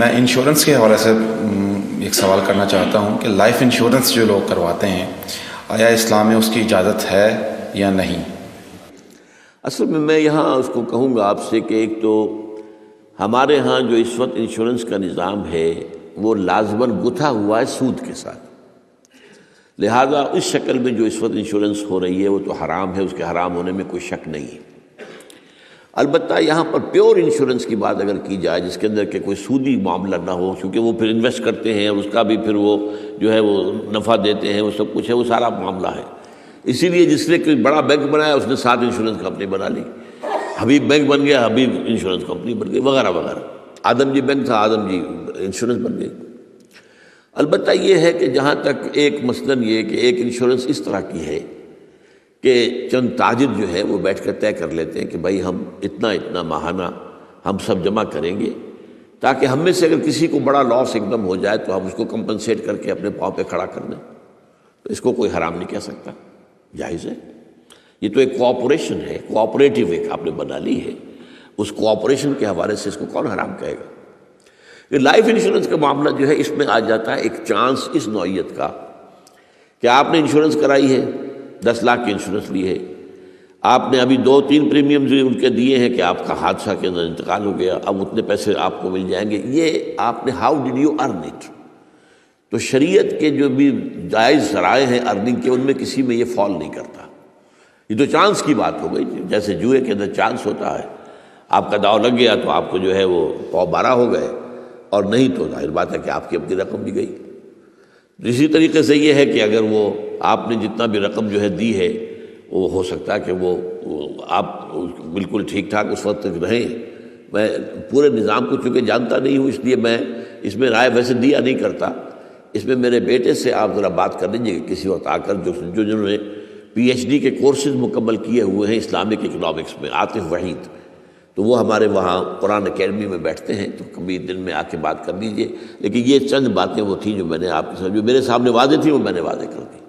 میں انشورنس کے حوالے سے ایک سوال کرنا چاہتا ہوں کہ لائف انشورنس جو لوگ کرواتے ہیں آیا اسلام میں اس کی اجازت ہے یا نہیں؟ اصل میں یہاں اس کو کہوں گا آپ سے کہ ایک تو ہمارے ہاں جو اس وقت انشورنس کا نظام ہے وہ لازماً گتھا ہوا ہے سود کے ساتھ، لہذا اس شکل میں جو اس وقت انشورنس ہو رہی ہے وہ تو حرام ہے، اس کے حرام ہونے میں کوئی شک نہیں ہے۔ البتہ یہاں پر پیور انشورنس کی بات اگر کی جائے جس کے اندر کہ کوئی سودی معاملہ نہ ہو، کیونکہ وہ پھر انویسٹ کرتے ہیں اور اس کا بھی پھر وہ جو ہے وہ نفع دیتے ہیں، وہ سب کچھ ہے، وہ سارا معاملہ ہے۔ اسی لیے جس نے کوئی بڑا بینک بنایا اس نے 7 انشورنس کمپنی بنا لی، حبیب بینک بن گیا، حبیب انشورنس کمپنی بن گئی، وغیرہ وغیرہ۔ آدم جی بینک تھا، آدم جی انشورنس بن گئی۔ البتہ یہ ہے کہ جہاں تک ایک مثلاً یہ کہ ایک انشورنس اس طرح کی ہے کہ چند تاجر جو ہے وہ بیٹھ کر طے کر لیتے ہیں کہ بھائی ہم اتنا ماہانہ ہم سب جمع کریں گے تاکہ ہم میں سے اگر کسی کو بڑا لاس ایک دم ہو جائے تو ہم اس کو کمپنسیٹ کر کے اپنے پاؤں پہ کھڑا کر دیں، تو اس کو کوئی حرام نہیں کہہ سکتا، جائز ہے۔ یہ تو ایک کوآپریشن ہے، کوآپریٹیو ایک آپ نے بنا لی ہے، اس کوآپریشن کے حوالے سے اس کو کون حرام کہے گا؟ کہ لائف انشورنس کا معاملہ جو ہے اس میں آ جاتا ہے ایک چانس اس نوعیت کا کہ آپ نے انشورنس کرائی ہے، 10 لاکھ کی انشورنس لی ہے، آپ نے ابھی 2-3 پریمیمز ان کے دیے ہیں کہ آپ کا حادثہ کے اندر انتقال ہو گیا، اب اتنے پیسے آپ کو مل جائیں گے، یہ آپ نے how did you earn it? تو شریعت کے جو بھی جائز ذرائع ہیں ارننگ کے ان میں کسی میں یہ فال نہیں کرتا، یہ تو چانس کی بات ہو گئی، جیسے جوئے کے اندر چانس ہوتا ہے، آپ کا داؤ لگ گیا تو آپ کو جو ہے وہ 12 ہو گئے، اور نہیں تو ظاہر بات ہے کہ آپ کی اپنی رقم بھی گئی۔ اسی طریقے سے یہ ہے کہ اگر وہ آپ نے جتنا بھی رقم جو ہے دی ہے وہ ہو سکتا ہے کہ وہ آپ بالکل ٹھیک ٹھاک اس وقت تک رہیں۔ میں پورے نظام کو چونکہ جانتا نہیں ہوں، اس لیے میں اس میں رائے ویسے دیا نہیں کرتا، اس میں میرے بیٹے سے آپ ذرا بات کر لیجیے کہ کسی وقت آ کر جنہوں نے PhD کے کورسز مکمل کیے ہوئے ہیں اسلامک اکنامکس میں، عاطف وحید، تو وہ ہمارے وہاں قرآن اکیڈمی میں بیٹھتے ہیں، تو کبھی دن میں آ کے بات کر لیجئے۔ لیکن یہ چند باتیں وہ تھیں جو میں نے آپ کے ساتھ جو میرے سامنے واضح تھیں وہ میں نے واضح کر دی۔